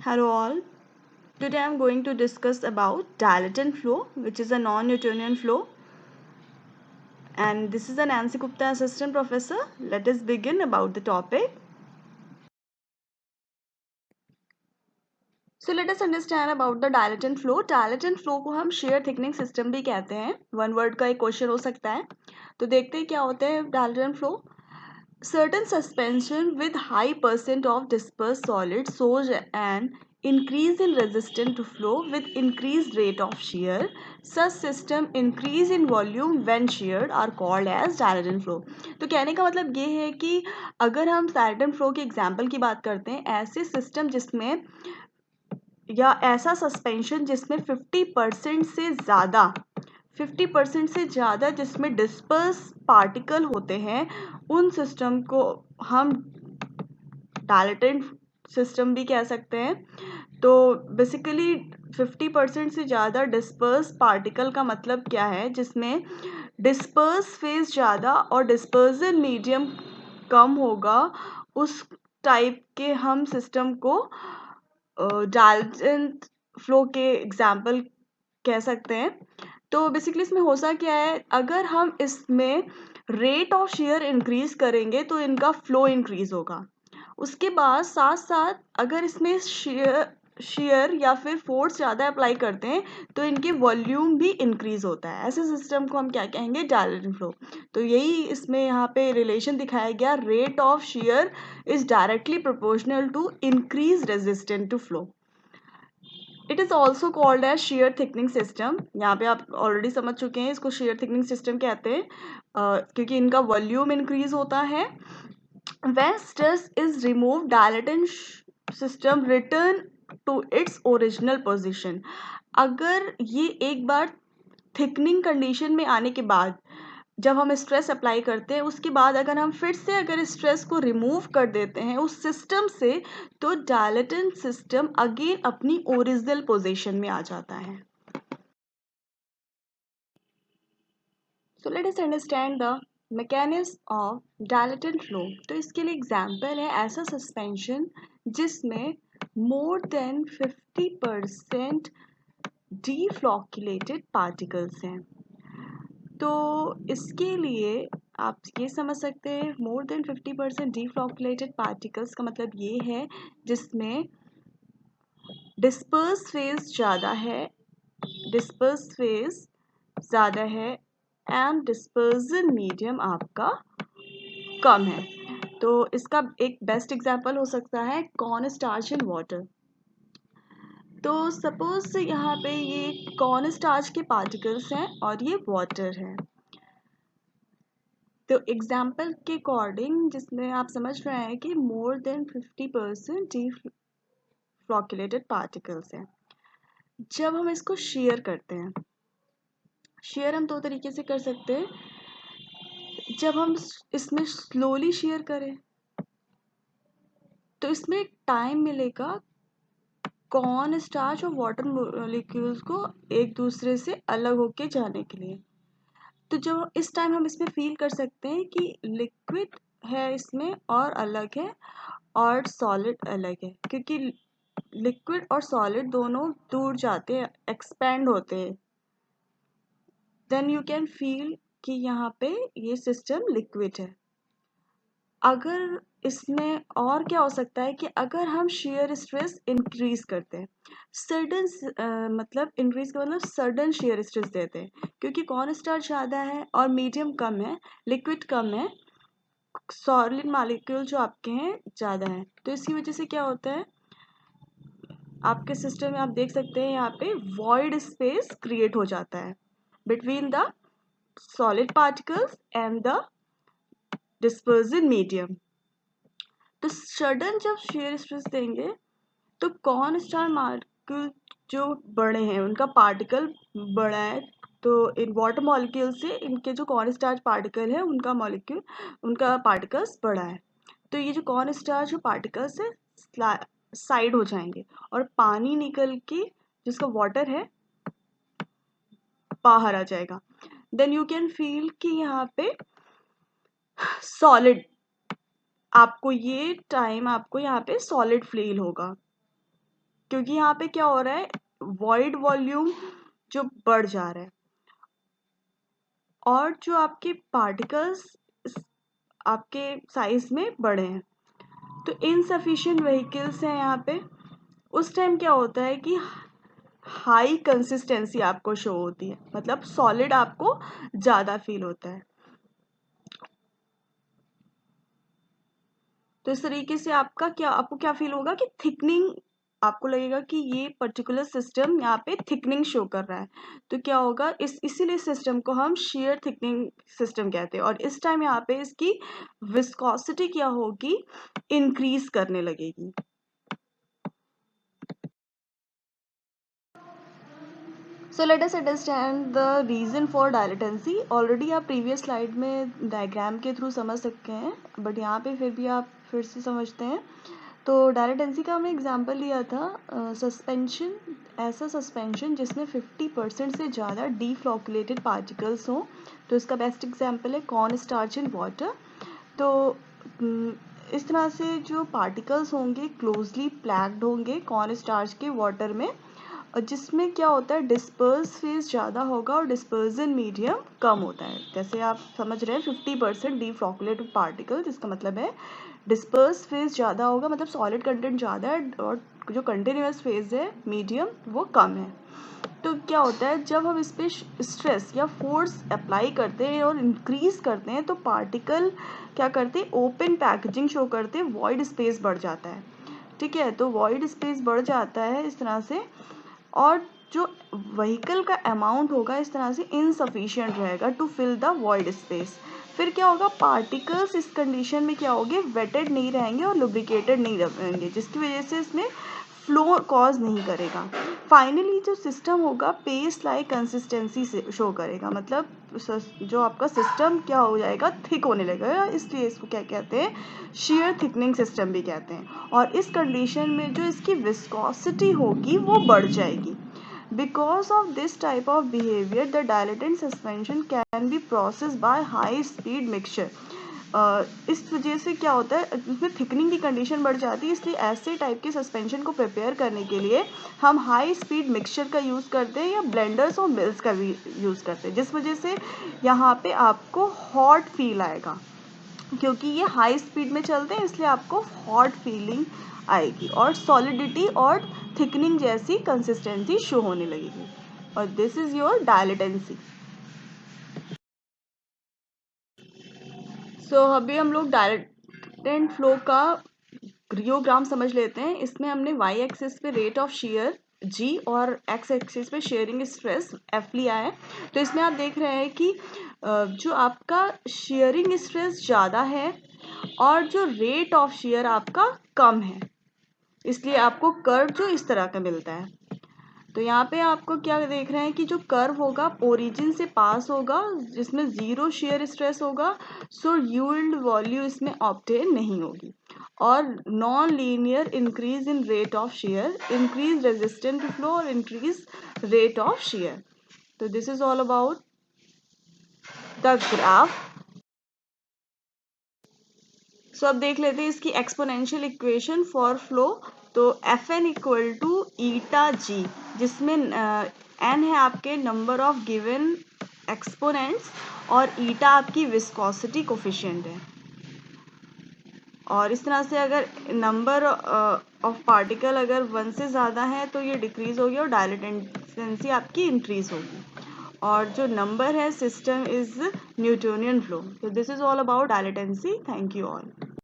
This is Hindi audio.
Hello all. Today I am going to discuss about dilatant flow, which is a non-Newtonian flow. And this is a Nancy Gupta assistant professor. Let us begin about the topic. So let us understand about the dilatant flow. Dilatant flow को हम shear thickening system भी कहते हैं. One word का एक क्वेश्चन हो सकता है. तो देखते हैं क्या होता है dilatant flow. Certain suspension with high percent of dispersed solid shows an increase in resistance to flow with increased rate of shear. Such system increase in volume when sheared are called as dilatant flow. तो कहने का मतलब ये है कि अगर हम dilatant flow के एग्जाम्पल की बात करते हैं, ऐसे सिस्टम जिसमें या ऐसा सस्पेंशन जिसमें 50% से ज़्यादा जिसमें डिस्पर्स पार्टिकल होते हैं, उन सिस्टम को हम डायलेटेंट सिस्टम भी कह सकते हैं. तो बेसिकली 50% से ज़्यादा डिस्पर्स पार्टिकल का मतलब क्या है, जिसमें डिस्पर्स फेज ज़्यादा और डिस्पर्जन मीडियम कम होगा, उस टाइप के हम सिस्टम को डायलेटेंट फ्लो के एग्जाम्पल कह सकते हैं. तो बेसिकली इसमें होता क्या है, अगर हम इसमें रेट ऑफ शेयर इंक्रीज करेंगे तो इनका फ्लो इंक्रीज होगा. उसके बाद साथ साथ अगर इसमें शेयर या फिर फोर्स ज़्यादा अप्लाई करते हैं तो इनके वॉल्यूम भी इंक्रीज होता है. ऐसे सिस्टम को हम क्या कहेंगे, डायलेटेंट फ्लो. तो यही इसमें यहाँ पे रिलेशन दिखाया गया, rate of shear is directly proportional to increase resistant to flow. It is also called as shear thickening system. यहाँ पे आप ऑलरेडी समझ चुके हैं इसको शेयर थिकनिंग सिस्टम कहते हैं, क्योंकि इनका वॉल्यूम इंक्रीज होता है. When stress is removed, dilatant system return to its original position. अगर ये एक बार थिकनिंग कंडीशन में आने के बाद जब हम स्ट्रेस अप्लाई करते हैं, उसके बाद अगर हम फिर से अगर स्ट्रेस को रिमूव कर देते हैं उस सिस्टम से, तो डायलेटेंट सिस्टम अगेन अपनी ओरिजिनल पोजीशन में आ जाता है. सो let us understand the mechanism of dilatant flow. तो इसके लिए एग्जांपल है ऐसा सस्पेंशन जिसमें मोर देन 50% डीफ्लॉक्यूलेटेड पार्टिकल्स हैं. तो इसके लिए आप ये समझ सकते हैं, मोर देन 50% डीफ्लॉक्यूलेटेड पार्टिकल्स का मतलब ये है जिसमें डिस्पर्स फेज ज़्यादा है एंड डिस्पर्जन मीडियम आपका कम है. तो इसका एक बेस्ट एग्जांपल हो सकता है कॉर्न स्टार्च इन वाटर. तो सपोज यहाँ पे ये कॉर्न स्टार्च के पार्टिकल्स हैं और ये वाटर है. तो एग्जाम्पल के अकॉर्डिंग जिसमें आप समझ रहे हैं कि मोर देन 50% डीफ्लॉक्यूलेटेड पार्टिकल्स हैं. जब हम इसको शेयर करते हैं, शेयर हम दो तरीके से कर सकते हैं. जब हम इसमें स्लोली शेयर करें तो इसमें टाइम मिलेगा कॉर्न स्टार्च और वाटर मॉलिक्यूल्स को एक दूसरे से अलग होके जाने के लिए. तो जो इस टाइम हम इसमें फील कर सकते हैं कि लिक्विड है इसमें और अलग है और सॉलिड अलग है, क्योंकि लिक्विड और सॉलिड दोनों दूर जाते हैं, एक्सपेंड होते हैं. देन यू कैन फील कि यहाँ पे ये सिस्टम लिक्विड है. अगर इसमें और क्या हो सकता है कि अगर हम शेयर स्ट्रेस इंक्रीज करते हैं, सडन मतलब इंक्रीज का मतलब सडन शेयर स्ट्रेस देते हैं, क्योंकि कॉर्न स्टार्च ज़्यादा है और मीडियम कम है, लिक्विड कम है, सॉलिड मॉलिक्यूल जो आपके हैं ज़्यादा है. तो इसकी वजह से क्या होता है, आपके सिस्टम में आप देख सकते हैं यहाँ पे वॉइड स्पेस क्रिएट हो जाता है between the solid particles and the dispersion medium. तो सडन जब शेयर स्ट्रेस देंगे तो कॉर्न स्टार मॉलिक्यूल जो बड़े हैं उनका पार्टिकल बड़ा है, तो इन वाटर मॉलिक्यूल से इनके जो कॉर्न स्टार्च पार्टिकल है उनका पार्टिकल्स बड़ा है. तो ये जो कॉर्न स्टार्च पार्टिकल्स है साइड हो जाएंगे और पानी निकल के जिसका वाटर है बाहर आ जाएगा. देन यू कैन फील कि यहाँ पे सॉलिड आपको यहाँ पे सॉलिड फील होगा. क्योंकि यहाँ पे क्या हो रहा है, वॉइड वॉल्यूम जो बढ़ जा रहा है और जो आपके पार्टिकल्स आपके साइज में बड़े हैं, तो इनसफिशिएंट व्हीकल्स हैं यहाँ पे। उस टाइम क्या होता है कि हाई कंसिस्टेंसी आपको शो होती है, मतलब सॉलिड आपको ज़्यादा फील होता है। तो इस तरीके से आपको क्या फील होगा कि थिकनिंग, आपको लगेगा कि ये पर्टिकुलर सिस्टम यहाँ पे थिकनिंग शो कर रहा है। तो क्या होगा, इसीलिए सिस्टम को हम शेयर थिकनिंग सिस्टम कहते हैं। और इस टाइम यहाँ पे इसकी विस्कोसिटी क्या होगी, इंक्रीज करने लगेगी। So let us understand the reason for dilatancy. Already आप प्रीवियस स्लाइड में डायग्राम के थ्रू समझ सकते हैं, बट यहाँ पे फिर भी आप फिर से समझते हैं। तो डायलेटेंसी का हमने एग्जांपल लिया था सस्पेंशन, ऐसा सस्पेंशन जिसमें 50% से ज़्यादा डीफ्लॉकुलेटेड पार्टिकल्स हों। तो इसका बेस्ट एग्जांपल है कॉर्न स्टार्च इन वाटर। तो इस तरह से जो पार्टिकल्स होंगे क्लोजली पैक्ड होंगे कॉर्न स्टार्च के वाटर में, और जिसमें क्या होता है, डिस्पर्स फेज ज़्यादा होगा और डिस्पर्जन मीडियम कम होता है। जैसे आप समझ रहे हैं 50% डीफ्लॉकुलेटेड पार्टिकल, जिसका मतलब है डिस्पर्स फेज ज़्यादा होगा, मतलब सॉलिड कंटेंट ज़्यादा है, और जो कंटिन्यूस फेज है मीडियम वो कम है। तो क्या होता है, जब हम इस पर स्ट्रेस या फोर्स अप्लाई करते हैं और इंक्रीज करते हैं तो पार्टिकल क्या करते हैं, ओपन पैकेजिंग शो करते हैं, वॉइड स्पेस बढ़ जाता है। ठीक है, तो वॉइड स्पेस बढ़ जाता है इस तरह से, और जो व्हीकल का अमाउंट होगा इस तरह से इनसफिशिएंट रहेगा to fill the void space. फिर क्या होगा, पार्टिकल्स इस कंडीशन में क्या होंगे, वेटेड नहीं रहेंगे और लुब्रिकेटेड नहीं रहेंगे, जिसकी वजह से इसमें फ्लो कॉज नहीं करेगा। फाइनली जो सिस्टम होगा पेस्ट लाइक कंसिस्टेंसी से शो करेगा, मतलब जो आपका सिस्टम क्या हो जाएगा, थिक होने लगेगा, इसलिए इसको क्या कहते हैं, शेयर थिकनिंग सिस्टम भी कहते हैं। और इस कंडीशन में जो इसकी विस्कोसिटी होगी वो बढ़ जाएगी। Because of this type of behavior, the dilatant suspension can be processed by high speed mixture. इस वजह से क्या होता है, इसमें थिकनिंग की कंडीशन बढ़ जाती है, इसलिए ऐसे टाइप के सस्पेंशन को प्रिपेयर करने के लिए हम हाई स्पीड मिक्सचर का यूज़ करते हैं या ब्लेंडर्स और मिल्स का भी यूज़ करते हैं, जिस वजह से यहाँ पे आपको हॉट फील आएगा, क्योंकि ये हाई स्पीड में चलते हैं इसलिए आपको हॉट फीलिंग आएगी और सॉलिडिटी और थिकनिंग जैसी कंसिस्टेंसी शो होने लगेगी। और दिस इज योर डायलेटेंसी। सो अभी हम लोग डायलेटेंट फ्लो का रियोग्राम समझ लेते हैं। इसमें हमने वाई एक्सिस पे रेट ऑफ शेयर G और एक्स एक्सिस पे शेयरिंग स्ट्रेस F लिया है। तो इसमें आप देख रहे हैं कि जो आपका शेयरिंग स्ट्रेस ज़्यादा है और जो रेट ऑफ शेयर आपका कम है, इसलिए आपको कर्व जो इस तरह का मिलता है। तो यहाँ पे आपको क्या देख रहे हैं कि जो कर्व होगा ओरिजिन से पास होगा, जिसमें जीरो शेयर स्ट्रेस होगा, सो यील्ड वैल्यू इसमें ऑब्टेन नहीं होगी। और non linear increase in rate of shear, increase resistance to flow और इंक्रीज रेट ऑफ शेयर। तो this is all about the graph. So अब देख लेते हैं इसकी एक्सपोनेंशियल इक्वेशन फॉर फ्लो। तो F N equal to eta G, जिसमें एन है आपके नंबर ऑफ गिवन एक्सपोनेंट्स और ईटा आपकी विस्कोसिटी कोफिशिएंट है। और इस तरह से अगर नंबर ऑफ पार्टिकल अगर 1 से ज़्यादा है तो ये डिक्रीज होगी और डायलेटेंसी आपकी इंक्रीज होगी। और जो नंबर है सिस्टम इज न्यूटोनियन फ्लो। तो this is all about dilatancy. Thank you all.